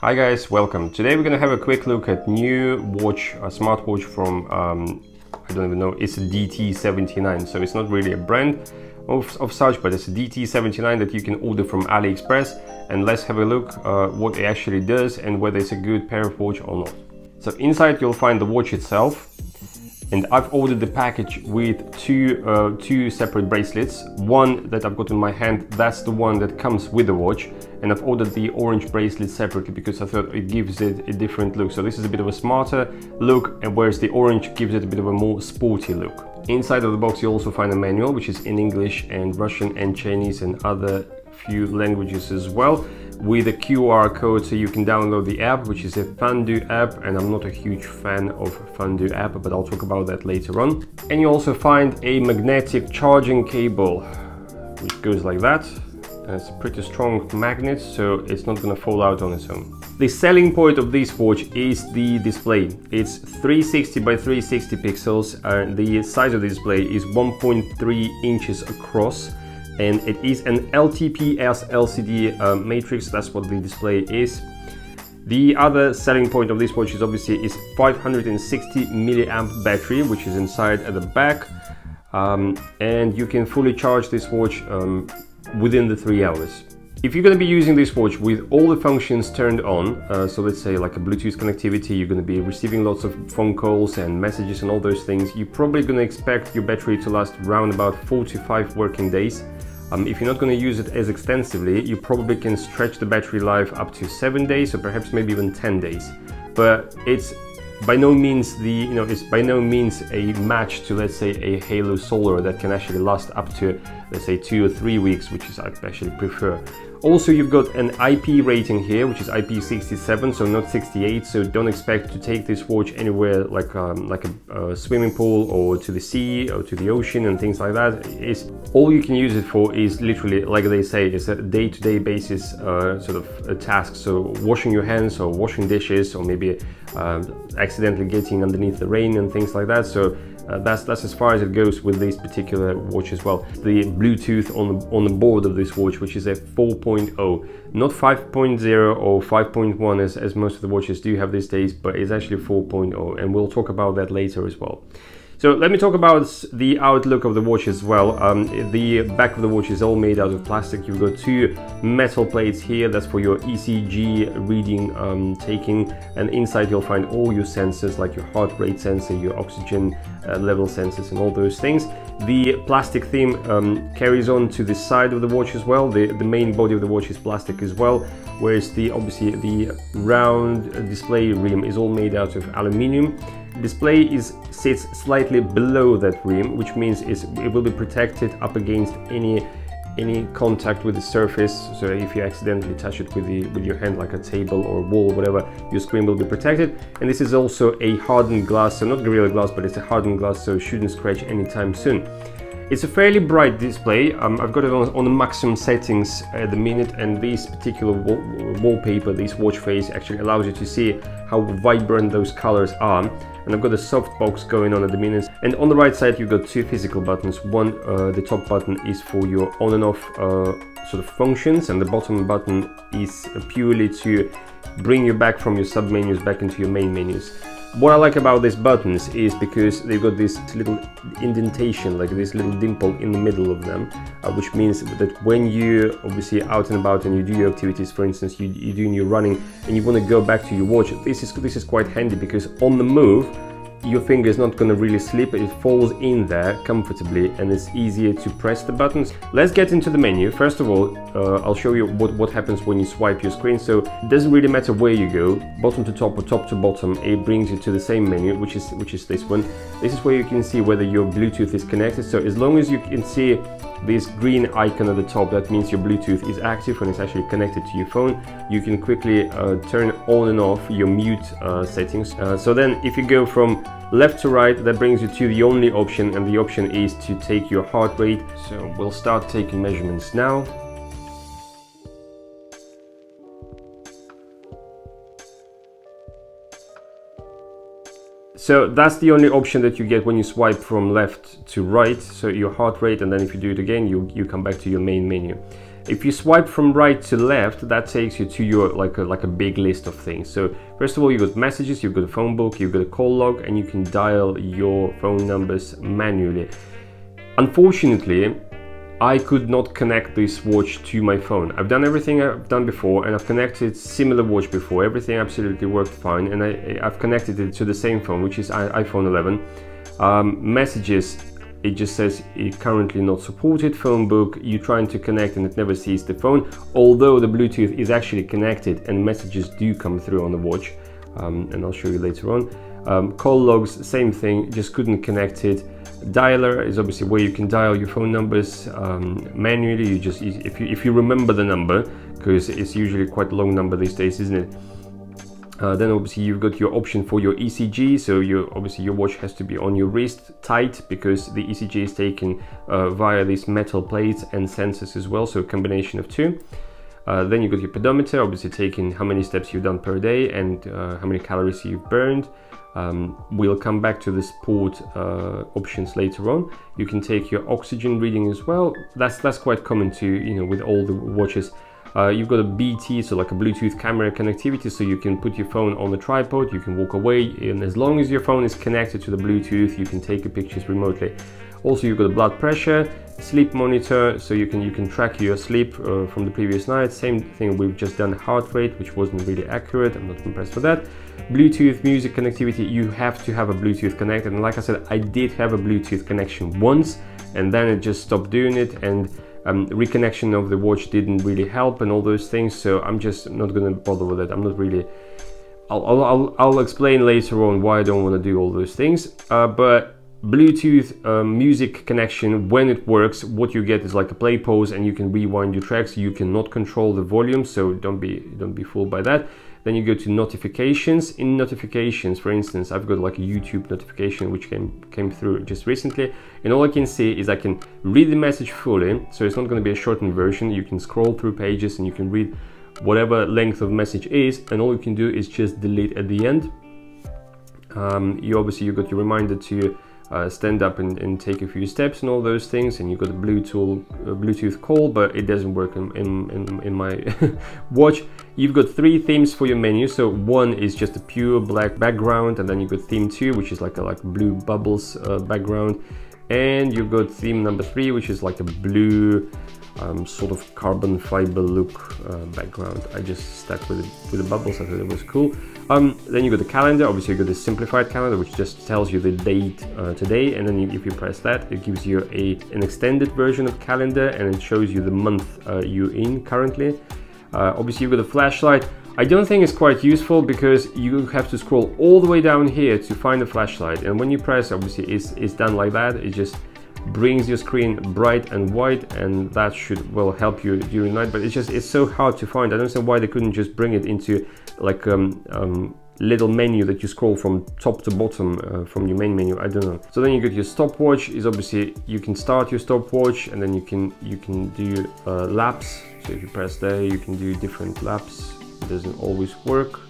Hi guys, welcome. Today we're gonna have a quick look at new watch, a smartwatch from, I don't even know, it's a DT79, so it's not really a brand of such, but it's a DT79 that you can order from Aliexpress, and let's have a look what it actually does and whether it's a good pair of watch or not. So inside you'll find the watch itself, and I've ordered the package with two separate bracelets. One that I've got in my hand, that's the one that comes with the watch, and I've ordered the orange bracelet separately because I thought it gives it a different look. So this is a bit of a smarter look, and whereas the orange gives it a bit of a more sporty look. Inside of the box you also find a manual, which is in English and Russian and Chinese and other few languages as well, with a QR code so you can download the app, which is a Fundu app, and I'm not a huge fan of Fundu app, but I'll talk about that later on. And you also find a magnetic charging cable, which goes like that. And it's a pretty strong magnet, so it's not going to fall out on its own. The selling point of this watch is the display. It's 360 by 360 pixels, and the size of the display is 1.3 inches across. And it is an LTPS LCD matrix. That's what the display is. The other selling point of this watch is obviously 560 milliamp battery, which is inside at the back, and you can fully charge this watch within the 3 hours. If you're going to be using this watch with all the functions turned on, so let's say like a Bluetooth connectivity, you're going to be receiving lots of phone calls and messages and all those things, you're probably going to expect your battery to last around about 4 to 5 working days. If you're not going to use it as extensively, you probably can stretch the battery life up to 7 days, or perhaps maybe even 10 days. But it's by no means it's by no means a match to, let's say, a Halo Solar that can actually last up to, let's say, 2 or 3 weeks, which is I actually prefer. Also, you've got an IP rating here, which is IP67, so not 68. So don't expect to take this watch anywhere like a swimming pool or to the sea or to the ocean and things like that. All you can use it for is literally, like they say, it's a day-to-day basis sort of a task. So washing your hands or washing dishes, or maybe accidentally getting underneath the rain and things like that. So that's as far as it goes with this particular watch as well. The Bluetooth on the board of this watch, which is a 4.0, not 5.0 or 5.1 as most of the watches do have these days, but it's actually 4.0, and we'll talk about that later as well. So let me talk about the outlook of the watch as well. The back of the watch is all made out of plastic. You've got 2 metal plates here, that's for your ECG reading taking, and inside you'll find all your sensors, like your heart rate sensor, your oxygen level sensors and all those things. The plastic theme carries on to the side of the watch as well. The main body of the watch is plastic as well, whereas obviously the round display rim is all made out of aluminium. Display sits slightly below that rim, which means it will be protected up against any contact with the surface. So if you accidentally touch it with your hand, like a table or wall, whatever, your screen will be protected. And this is also a hardened glass, so not Gorilla Glass, but it's a hardened glass, so it shouldn't scratch anytime soon. It's a fairly bright display. I've got it on the maximum settings at the minute, and this particular wallpaper, this watch face, actually allows you to see how vibrant those colors are. And I've got a soft box going on at the minute. And on the right side you've got 2 physical buttons. One, the top button is for your on and off sort of functions, and the bottom button is purely to bring you back from your sub menus back into your main menus. What I like about these buttons is because they've got this little indentation, like this little dimple in the middle of them, which means that when you obviously out and about and you do your activities, for instance, you're doing your running and you want to go back to your watch, this is quite handy, because on the move your finger is not going to really slip, it falls in there comfortably, and it's easier to press the buttons. Let's get into the menu. First of all, I'll show you what happens when you swipe your screen. So it doesn't really matter where you go, bottom to top or top to bottom, it brings you to the same menu, which is this one. This is where you can see whether your Bluetooth is connected. So as long as you can see this green icon at the top, that means your Bluetooth is active when it's actually connected to your phone. You can quickly turn on and off your mute settings. So then if you go from left to right, that brings you to the only option, and the option is to take your heart rate. So we'll start taking measurements now. So that's the only option that you get when you swipe from left to right, so your heart rate, and then if you do it again, you come back to your main menu. If you swipe from right to left, that takes you to your like a big list of things. So first of all, you've got messages, you've got a phone book, you've got a call log, and you can dial your phone numbers manually. Unfortunately, I could not connect this watch to my phone. I've done everything I've done before, and I've connected similar watch before. Everything absolutely worked fine, and I've connected it to the same phone, which is iPhone 11. Messages, it just says it currently not supported. Phone book, you're trying to connect and it never sees the phone, although the Bluetooth is actually connected and messages do come through on the watch, and I'll show you later on. Call logs, same thing, just couldn't connect it. Dialer is obviously where you can dial your phone numbers manually. You just, if you remember the number, because it's usually quite a long number these days, isn't it? Then obviously you've got your option for your ECG, so obviously your watch has to be on your wrist tight, because the ECG is taken via these metal plates and sensors as well, so a combination of two. Then you've got your pedometer, obviously taking how many steps you've done per day and how many calories you've burned. We'll come back to the sport options later on. You can take your oxygen reading as well. That's quite common to, you know, with all the watches. You've got a BT, so like a Bluetooth camera connectivity, so you can put your phone on the tripod, you can walk away, and as long as your phone is connected to the Bluetooth, you can take your pictures remotely. Also, you've got a blood pressure, sleep monitor, so you can track your sleep from the previous night. Same thing, we've just done heart rate, which wasn't really accurate. I'm not impressed with that. Bluetooth music connectivity, you have to have a Bluetooth connected, and like I said, I did have a Bluetooth connection once, and then it just stopped doing it, and reconnection of the watch didn't really help and all those things, so I'm just not gonna bother with it. I'm not really, I'll explain later on why I don't want to do all those things, but Bluetooth music connection, when it works, what you get is like a play pause, and you can rewind your tracks. You cannot control the volume, so don't be fooled by that. Then you go to notifications. In notifications, for instance, I've got like a YouTube notification which came through just recently, and all I can see is I can read the message fully, so it's not going to be a shortened version. You can scroll through pages and you can read whatever length of message is, and all you can do is just delete at the end. You've got your reminder to stand up and take a few steps and all those things, and you've got a Bluetooth call, but it doesn't work in my watch. You've got 3 themes for your menu. So one is just a pure black background, and then you've got theme 2, which is like blue bubbles background, and you've got theme number 3, which is like a blue sort of carbon fiber look background. I just stuck with the bubbles. I thought it was cool. Then you got the calendar. Obviously, you got the simplified calendar, which just tells you the date today, and then if you press that, it gives you an extended version of calendar, and it shows you the month you're in currently. Obviously, you've got a flashlight. I don't think it's quite useful, because you have to scroll all the way down here to find the flashlight, and when you press, obviously it's done like that. It just brings your screen bright and white, and that should, well, help you during night, but it's so hard to find. I don't know why they couldn't just bring it into like little menu that you scroll from top to bottom from your main menu. I don't know. So then you got your stopwatch. Is obviously you can start your stopwatch, and then you can do laps. So if you press there, you can do different laps. It doesn't always work,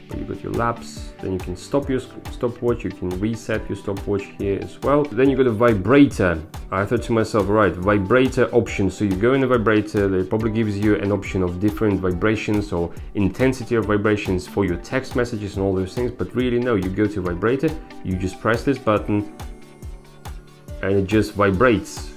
but you got your laps. Then you can stop your stopwatch. You can reset your stopwatch here as well. Then you got a vibrator. I thought to myself, right, vibrator option. So you go in the vibrator, it probably gives you an option of different vibrations or intensity of vibrations for your text messages and all those things, but really no, you go to vibrator, you just press this button, and it just vibrates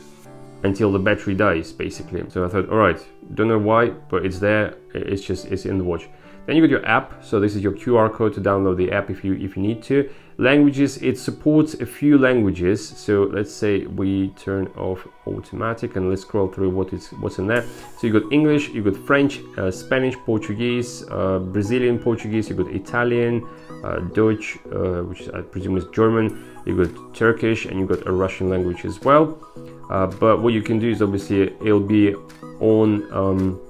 until the battery dies, basically. So I thought, all right, don't know why, but it's there. It's in the watch. Then you got your app. So this is your QR code to download the app if you need to. Languages, it supports a few languages. So let's say we turn off automatic, and let's scroll through what's in there. So you got English, you got French, Spanish, Portuguese, Brazilian Portuguese, you got Italian, Deutsch, which I presume is German, you got Turkish, and you got a Russian language as well. But what you can do is obviously it'll be on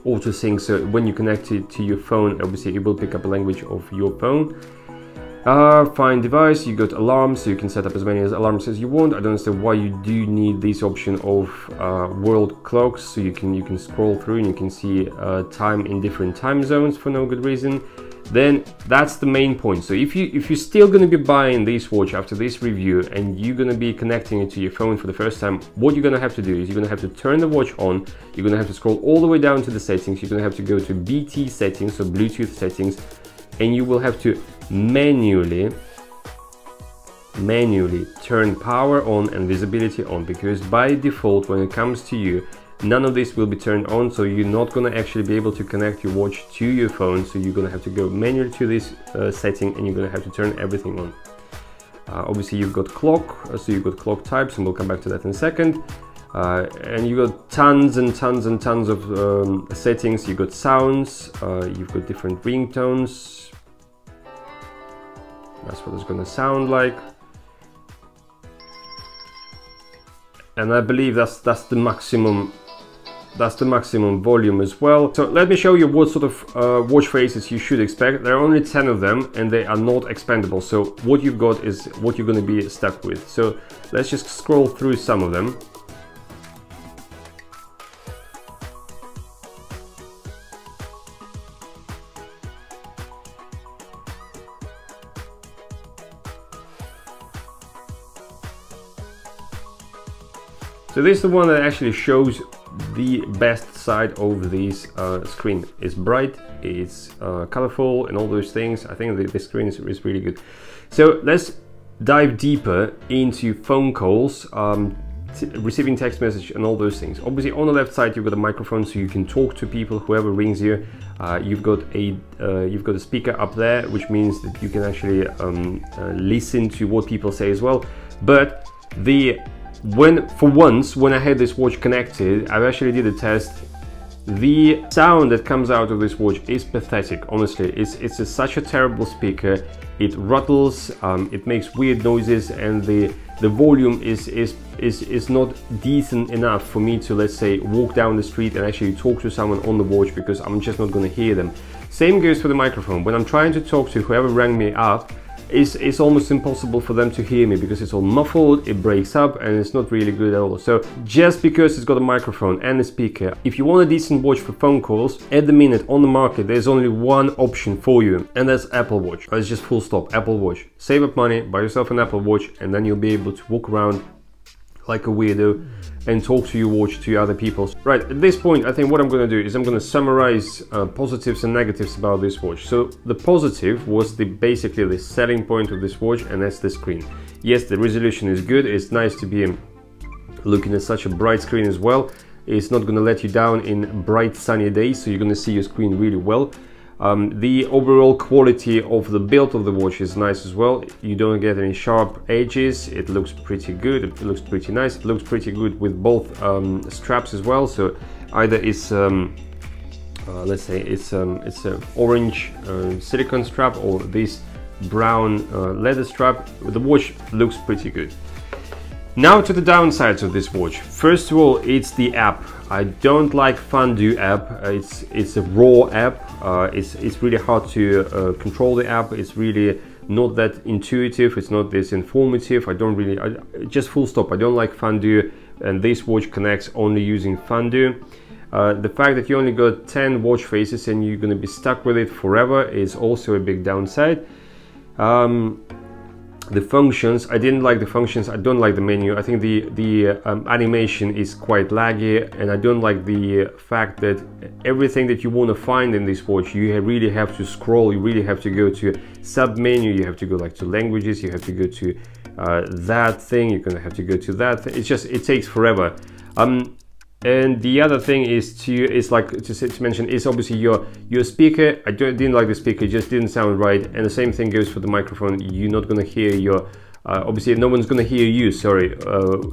auto sync, so when you connect it to your phone, obviously it will pick up a language of your phone. Find device, you got alarms, so you can set up as many alarms as you want. I don't understand why you do need this option of world clocks, so you can scroll through and you can see time in different time zones for no good reason. then that's the main point. So if you're still going to be buying this watch after this review and you're going to be connecting it to your phone for the first time, what you're going to have to do is you're going to have to turn the watch on, you're going to have to scroll all the way down to the settings, you're going to have to go to BT settings, so Bluetooth settings, and you will have to manually turn power on and visibility on, because by default when it comes to you, none of this will be turned on, so you're not going to actually be able to connect your watch to your phone. So you're going to have to go manually to this setting, and you're going to have to turn everything on. Obviously you've got clock, so you've got clock types, and we'll come back to that in a second. And you've got tons and tons and tons of settings. You've got sounds, you've got different ringtones. That's what it's going to sound like. And I believe that's the maximum. That's the maximum volume as well. So let me show you what sort of watch faces you should expect. There are only 10 of them, and they are not expandable. So what you've got is what you're going to be stuck with. So let's just scroll through some of them. So this is the one that actually shows the best side of this screen. It's bright, it's colorful, and all those things. I think the screen is really good. So let's dive deeper into phone calls, receiving text message, and all those things. Obviously on the left side you've got a microphone, so you can talk to people, whoever rings you. You've got a speaker up there, which means that you can actually listen to what people say as well. But for once, when I had this watch connected, I actually did a test. The sound that comes out of this watch is pathetic. Honestly, it's such a terrible speaker. It rattles, it makes weird noises, and the volume is not decent enough for me to, let's say, walk down the street and actually talk to someone on the watch, because I'm just not going to hear them. Same goes for the microphone. When I'm trying to talk to whoever rang me up, it's almost impossible for them to hear me, because it's all muffled, it breaks up, and it's not really good at all. So just because it's got a microphone and a speaker, if you want a decent watch for phone calls, at the minute on the market there's only one option for you, and that's Apple Watch. It's just full stop, Apple Watch. Save up money, buy yourself an Apple Watch, and then you'll be able to walk around like a weirdo and talk to your watch to other people. Right, at this point I think what I'm going to do is I'm going to summarize positives and negatives about this watch. So the positive was basically the selling point of this watch, and that's the screen. Yes, the resolution is good. It's nice to be looking at such a bright screen as well. It's not going to let you down in bright sunny days, so you're going to see your screen really well. The overall quality of the build of the watch is nice as well. You don't get any sharp edges. It looks pretty good. It looks pretty nice. It looks pretty good with both straps as well. So either it's let's say it's a orange silicone strap, or this brown leather strap. The watch looks pretty good. Now to the downsides of this watch. First of all, it's the app. I don't like Fondue app. It's a raw app. It's really hard to control the app. It's really not that intuitive. It's not this informative. Just full stop. I don't like Fondue, and this watch connects only using Fondue. The fact that you only got 10 watch faces and you're going to be stuck with it forever is also a big downside. The functions, I didn't like the functions. I don't like the menu. I think the animation is quite laggy, and I don't like the fact that everything that you want to find in this watch, you really have to scroll. You really have to go to sub menu. You have to go like to languages. You have to go to that thing. You're gonna have to go to that thing. It takes forever. And the other thing is to mention is obviously your speaker. I didn't like the speaker, it just didn't sound right. And the same thing goes for the microphone. You're not going to hear your obviously no one's going to hear you, sorry,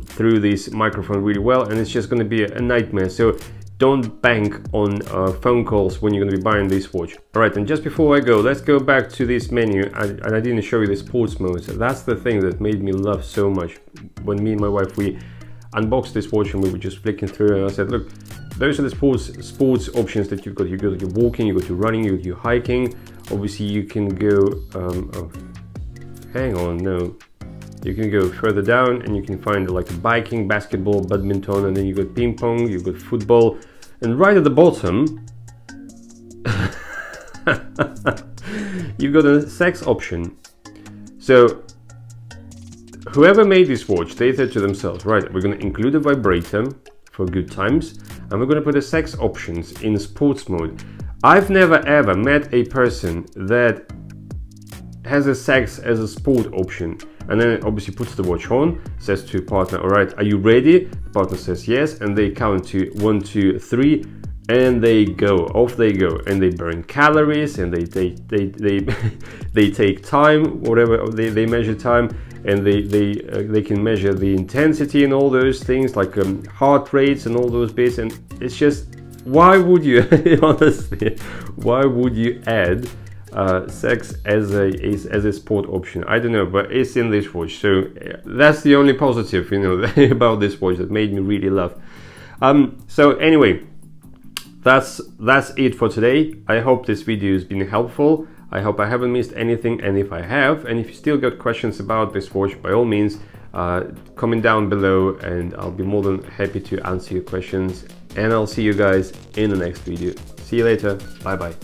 through this microphone really well, and it's just going to be a nightmare. So don't bank on phone calls when you're going to be buying this watch. All right, and just before I go, let's go back to this menu. And I didn't show you the sports mode. So that's the thing that made me love so much. When me and my wife, we unboxed this watch and we were just flicking through, and I said, look, those are the sports options that you've got. You got your walking, you got your running, you got your hiking. Obviously you can go hang on, no, you can go further down and you can find like biking, basketball, badminton, and then you got ping pong, you got football, and right at the bottom you've got a sex option. So whoever made this watch, they said to themselves, right, we're going to include a vibrator for good times, and we're going to put the sex options in sports mode. I've never ever met a person that has a sex as a sport option, and then it obviously puts the watch on, says to a partner, all right, are you ready? The partner says yes, and they count to 1, 2, 3, and they go, off they go, and they burn calories, and they take time, whatever, they measure time, and they can measure the intensity and all those things, like heart rates and all those bits. And it's just, why would you honestly, why would you add sex as a sport option? I don't know, but it's in this watch, so that's the only positive, you know, about this watch that made me really love. So anyway, that's it for today. I hope this video has been helpful. I hope I haven't missed anything, and if I have, and if you still got questions about this watch, by all means, comment down below, and I'll be more than happy to answer your questions. And I'll see you guys in the next video. See you later. Bye bye.